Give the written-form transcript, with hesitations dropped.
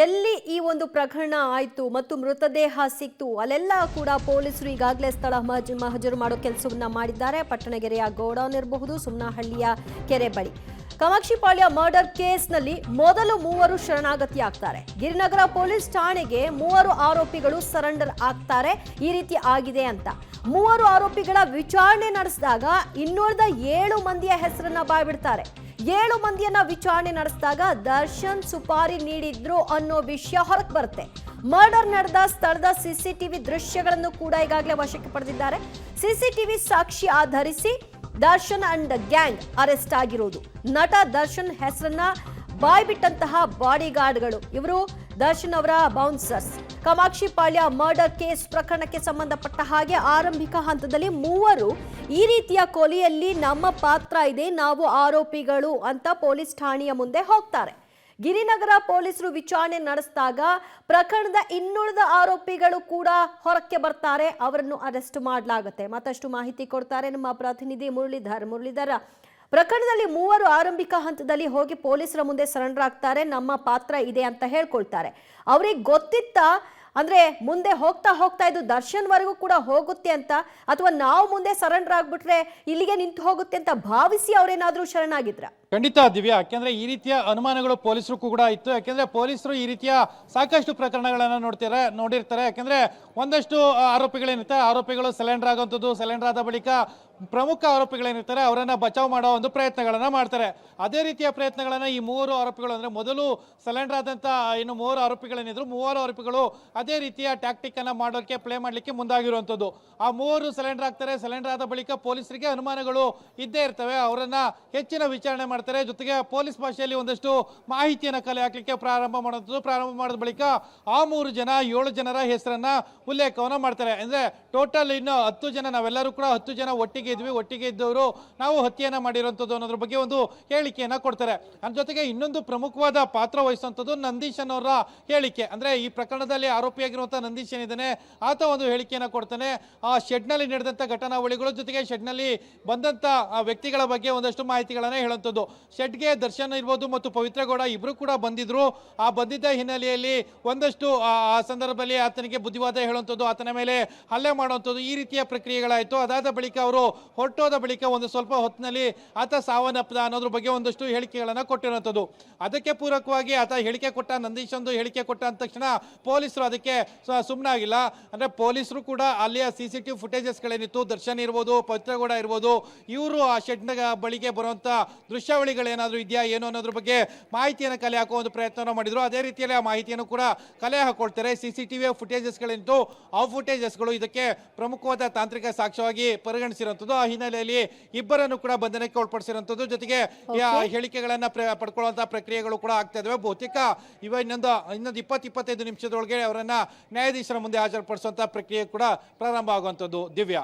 ಎಲ್ಲಿ ಈ ಒಂದು ಪ್ರಕರಣ ಆಯಿತು ಮತ್ತು ಮೃತದೇಹ ಸಿಕ್ತು ಅಲ್ಲೆಲ್ಲ ಕೂಡ ಪೊಲೀಸರು ಈಗಾಗಲೇ ಸ್ಥಳ ಮಹಜರು ಮಾಡೋ ಕೆಲಸವನ್ನ ಮಾಡಿದ್ದಾರೆ. ಪಟ್ಟಣಗೆರೆಯ ಗೋಡೌನ್ ಇರಬಹುದು, ಸುಮ್ನಹಳ್ಳಿಯ ಕೆರೆ ಬಳಿ ಕಾಮಾಕ್ಷಿಪಾಳ್ಯ ಮರ್ಡರ್ ಕೇಸ್ನಲ್ಲಿ ಮೊದಲು 3 ಶರಣಾಗತಿ ಆಗ್ತಾರೆ. ಗಿರಿನಗರ ಪೊಲೀಸ್ ಠಾಣೆಗೆ 3 ಆರೋಪಿಗಳು ಸರೆಂಡರ್ ಆಗ್ತಾರೆ. ಈ ರೀತಿ ಆಗಿದೆ ಅಂತ 3 ಆರೋಪಿಗಳ ವಿಚಾರಣೆ ನಡೆಸಿದಾಗ ಇನ್ನುಳಿದ 7 ಮಂದಿಯ ಹೆಸರನ್ನ ಬಾಯ್ಬಿಡ್ತಾರೆ. 7 ಮಂದಿಯನ್ನ ವಿಚಾರಣೆ ನಡೆಸಿದಾಗ ದರ್ಶನ್ ಸುಪಾರಿ ನೀಡಿದ್ರು ಅನ್ನೋ ವಿಷಯ ಹೊರಗೆ ಬರುತ್ತೆ. ಮರ್ಡರ್ ನಡೆದ ಸ್ಥಳದ ಸಿಸಿಟಿವಿ ದೃಶ್ಯಗಳನ್ನು ಕೂಡ ಈಗಾಗಲೇ ವಶಕ್ಕೆ ಪಡೆದಿದ್ದಾರೆ. ಸಿಸಿಟಿವಿ ಸಾಕ್ಷಿ ಆಧರಿಸಿ ದರ್ಶನ್ ಅಂಡ್ ಗ್ಯಾಂಗ್ ಅರೆಸ್ಟ್ ಆಗಿರೋದು. ನಟ ದರ್ಶನ್ ಹೆಸರನ್ನ ಬಾಯ್ಬಿಟ್ಟಂತಹ ಬಾಡಿಗಾರ್ಡ್ಗಳು ಇವರು ದರ್ಶನ್ ಅವರ ಬೌನ್ಸರ್ಸ್. ಕಾಮಾಕ್ಷಿಪಾಳ್ಯ ಮರ್ಡರ್ ಕೇಸ್ ಪ್ರಕರಣಕ್ಕೆ ಸಂಬಂಧಪಟ್ಟ ಹಾಗೆ ಆರಂಭಿಕ ಹಂತದಲ್ಲಿ 3 ಈ ರೀತಿಯ ಕೊಲೆಯಲ್ಲಿ ನಮ್ಮ ಪಾತ್ರ ಇದೆ, ನಾವು ಆರೋಪಿಗಳು ಅಂತ ಪೊಲೀಸ್ ಠಾಣೆಯ ಮುಂದೆ ಹೋಗ್ತಾರೆ. ಗಿರಿನಗರ ಪೊಲೀಸರು ವಿಚಾರಣೆ ನಡೆಸಿದಾಗ ಪ್ರಕರಣದ ಇನ್ನುಳಿದ ಆರೋಪಿಗಳು ಕೂಡ ಹೊರಕ್ಕೆ ಬರ್ತಾರೆ. ಅವರನ್ನು ಅರೆಸ್ಟ್ ಮಾಡಲಾಗುತ್ತೆ. ಮತ್ತಷ್ಟು ಮಾಹಿತಿ ಕೊಡ್ತಾರೆ ನಮ್ಮ ಪ್ರತಿನಿಧಿ ಮುರಳೀಧರ್. ಪ್ರಕರಣದಲ್ಲಿ 3 ಆರಂಭಿಕ ಹಂತದಲ್ಲಿ ಹೋಗಿ ಪೊಲೀಸರ ಮುಂದೆ ಸರೆಂಡರ್ ಆಗ್ತಾರೆ, ನಮ್ಮ ಪಾತ್ರ ಇದೆ ಅಂತ ಹೇಳ್ಕೊಳ್ತಾರೆ. ಅವ್ರಿಗೆ ಗೊತ್ತಿತ್ತ ಅಂದ್ರೆ ಮುಂದೆ ಹೋಗ್ತಾ ಹೋಗ್ತಾ ಇದು ದರ್ಶನ್ ವರೆಗೂ ಕೂಡ ಹೋಗುತ್ತೆ ಅಂತ, ಅಥವಾ ನಾವು ಮುಂದೆ ಸರೆಂಡರ್ ಆಗ್ಬಿಟ್ರೆ ಇಲ್ಲಿಗೆ ನಿಂತು ಹೋಗುತ್ತೆ ಅಂತ ಭಾವಿಸಿ ಅವರೇನಾದ್ರೂ ಶರಣಾಗಿದ್ರ? ಖಂಡಿತ ದಿವ್ಯಾ, ಯಾಕೆಂದ್ರೆ ಈ ರೀತಿಯ ಅನುಮಾನಗಳು ಪೊಲೀಸರು ಕೂಡ ಇತ್ತು. ಯಾಕೆಂದ್ರೆ ಪೊಲೀಸರು ಈ ರೀತಿಯ ಸಾಕಷ್ಟು ಪ್ರಕರಣಗಳನ್ನ ನೋಡಿರ್ತಾರೆ. ಯಾಕೆಂದ್ರೆ ಒಂದಷ್ಟು ಆರೋಪಿಗಳೇನಿರ್ತಾರೆ, ಆರೋಪಿಗಳು ಸರೆಂಡರ್ ಆಗುವಂಥದ್ದು, ಸರೆಂಡರ್ ಆದ ಬಳಿಕ ಪ್ರಮುಖ ಆರೋಪಿಗಳೇನಿರ್ತಾರೆ ಅವರನ್ನ ಬಚಾವ್ ಮಾಡೋ ಒಂದು ಪ್ರಯತ್ನಗಳನ್ನ ಮಾಡ್ತಾರೆ. ಅದೇ ರೀತಿಯ ಪ್ರಯತ್ನಗಳನ್ನ ಈ 3 ಆರೋಪಿಗಳು, ಅಂದ್ರೆ ಮೊದಲು ಸರೆಂಡರ್ ಆದಂತ ಇನ್ನು 3 ಆರೋಪಿಗಳೇನಿದ್ರು 3 ಆರೋಪಿಗಳು ಅದೇ ರೀತಿಯ ಟ್ಯಾಕ್ಟಿಕ್ ಅನ್ನ ಮಾಡೋಕೆ ಪ್ಲೇ ಮಾಡ್ಲಿಕ್ಕೆ ಮುಂದಾಗಿರುವಂತದ್ದು. ಆ 3 ಸರೆಂಡರ್ ಆಗ್ತಾರೆ. ಸರೆಂಡರ್ ಆದ ಬಳಿಕ ಪೊಲೀಸರಿಗೆ ಅನುಮಾನಗಳು ಇದ್ದೇ ಇರ್ತವೆ, ಅವರನ್ನ ಹೆಚ್ಚಿನ ವಿಚಾರಣೆ ಮಾಡ್ತಾರೆ. ಜೊತೆಗೆ ಪೊಲೀಸ್ ಭಾಷೆಯಲ್ಲಿ ಒಂದಷ್ಟು ಮಾಹಿತಿಯನ್ನು ಕಲೆ ಹಾಕ್ಲಿಕ್ಕೆ ಪ್ರಾರಂಭ ಮಾಡಿದ ಬಳಿಕ ಆ 3 ಜನ 7 ಜನರ ಹೆಸರನ್ನ ಉಲ್ಲೇಖವನ್ನ ಮಾಡ್ತಾರೆ. ಅಂದ್ರೆ ಟೋಟಲ್ ಇನ್ನು 10 ಜನ, ನಾವೆಲ್ಲರೂ ಕೂಡ 10 ಜನ ಒಟ್ಟಿಗೆ ಇದ್ದವರು ನಾವು ಹತ್ಯೆಯನ್ನ ಮಾಡಿರುವಂತದ್ದು ಅನ್ನೋದ್ರ ಬಗ್ಗೆ ಒಂದು ಹೇಳಿಕೆಯನ್ನ ಕೊಡ್ತಾರೆ. ಅದ್ರ ಜೊತೆಗೆ ಇನ್ನೊಂದು ಪ್ರಮುಖವಾದ ಪಾತ್ರ ವಹಿಸುವಂತದ್ದು ನಂದೀಶ್ ಅವರ ಹೇಳಿಕೆ. ಅಂದ್ರೆ ಈ ಪ್ರಕರಣದಲ್ಲಿ ಆರೋಪಿಯಾಗಿರುವಂತಹ ನಂದೀಶ್ ಏನಿದ್ದಾನೆ ಆತ ಒಂದು ಹೇಳಿಕೆಯನ್ನ ಕೊಡ್ತಾನೆ. ಆ ಶೆಡ್ ನಲ್ಲಿ ನಡೆದಂತ ಘಟನಾವಳಿಗಳು ಜೊತೆಗೆ ಶೆಡ್ ನಲ್ಲಿ ಬಂದಂತ ವ್ಯಕ್ತಿಗಳ ಬಗ್ಗೆ ಒಂದಷ್ಟು ಮಾಹಿತಿಗಳನ್ನ ಹೇಳುವಂತದ್ದು. ಶೆಡ್ಗೆ ದರ್ಶನ್ ಇರ್ಬೋದು ಮತ್ತು ಪವಿತ್ರ ಗೌಡ ಇಬ್ರು ಕೂಡ ಬಂದಿದ್ರು. ಆ ಬಂದಿದ್ದ ಹಿನ್ನೆಲೆಯಲ್ಲಿ ಒಂದಷ್ಟು ಆ ಸಂದರ್ಭದಲ್ಲಿ ಆತನಿಗೆ ಬುದ್ಧಿವಾದ ಹೇಳುವಂಥದ್ದು, ಆತನ ಮೇಲೆ ಹಲ್ಲೆ ಮಾಡುವಂಥದ್ದು, ಈ ರೀತಿಯ ಪ್ರಕ್ರಿಯೆಗಳಾಯಿತು. ಅದಾದ ಬಳಿಕ ಅವರು ಹೊರಟೋದ ಬಳಿಕ ಒಂದು ಸ್ವಲ್ಪ ಹೊತ್ತಿನಲ್ಲಿ ಆತ ಸಾವನ್ನಪ್ಪದ ಅನ್ನೋದ್ರ ಬಗ್ಗೆ ಒಂದಷ್ಟು ಹೇಳಿಕೆಗಳನ್ನ ಕೊಟ್ಟಿರುವಂಥದ್ದು. ಅದಕ್ಕೆ ಪೂರಕವಾಗಿ ಆತ ಹೇಳಿಕೆ ಕೊಟ್ಟ, ನಂದೀಶ್ ಒಂದು ಹೇಳಿಕೆ ಕೊಟ್ಟ ಅಂದ ತಕ್ಷಣ ಪೊಲೀಸರು ಅದಕ್ಕೆ ಸುಮ್ಮನಾಗಿಲ್ಲ. ಅಂದ್ರೆ ಪೊಲೀಸರು ಕೂಡ ಅಲ್ಲಿಯ ಸಿಸಿಟಿವಿ ಫುಟೇಜಸ್ಗಳೇನಿತ್ತು, ದರ್ಶನ್ ಇರ್ಬೋದು, ಪವಿತ್ರಗೌಡ ಇರ್ಬೋದು, ಇವರು ಆ ಶೆಡ್ ಬಳಿಗೆ ಬರುವಂತ ದೃಶ್ಯಾವಳಿಗಳೇನಾದ್ರೂ ಇದೆಯಾ ಏನು ಅನ್ನೋದ್ರ ಬಗ್ಗೆ ಮಾಹಿತಿಯನ್ನು ಕಲೆ ಹಾಕುವ ಒಂದು ಪ್ರಯತ್ನ ಮಾಡಿದ್ರು. ಅದೇ ರೀತಿಯಲ್ಲಿ ಆ ಮಾಹಿತಿಯನ್ನು ಕೂಡ ಕಲೆ ಹಾಕೊಳ್ತಾರೆ. ಸಿಸಿಟಿವಿ ಫುಟೇಜಸ್ಗಳೇನಿತ್ತು ಆ ಫುಟೇಜಸ್ಗಳು ಇದಕ್ಕೆ ಪ್ರಮುಖವಾದ ತಾಂತ್ರಿಕ ಸಾಕ್ಷ್ಯವಾಗಿ ಪರಿಗಣಿಸಿರುವಂಥದ್ದು. ಆ ಹಿನ್ನೆಲೆಯಲ್ಲಿ ಇಬ್ಬರನ್ನು ಕೂಡ ಬಂಧನಕ್ಕೆ ಒಳಪಡಿಸಿರುವಂಥದ್ದು. ಜೊತೆಗೆ ಹೇಳಿಕೆಗಳನ್ನ ಪಡ್ಕೊಳ್ಳುವಂತಹ ಪ್ರಕ್ರಿಯೆಗಳು ಕೂಡ ಆಗ್ತಾ ಇದಾವೆ. ಬಹುತೇಕ ಇನ್ನೊಂದು 20-25 ನಿಮಿಷದೊಳಗೆ ಅವರನ್ನ ನ್ಯಾಯಾಧೀಶರ ಮುಂದೆ ಹಾಜರುಪಡಿಸುವಂತಹ ಪ್ರಕ್ರಿಯೆ ಕೂಡ ಪ್ರಾರಂಭ ಆಗುವಂಥದ್ದು. ದಿವ್ಯಾ.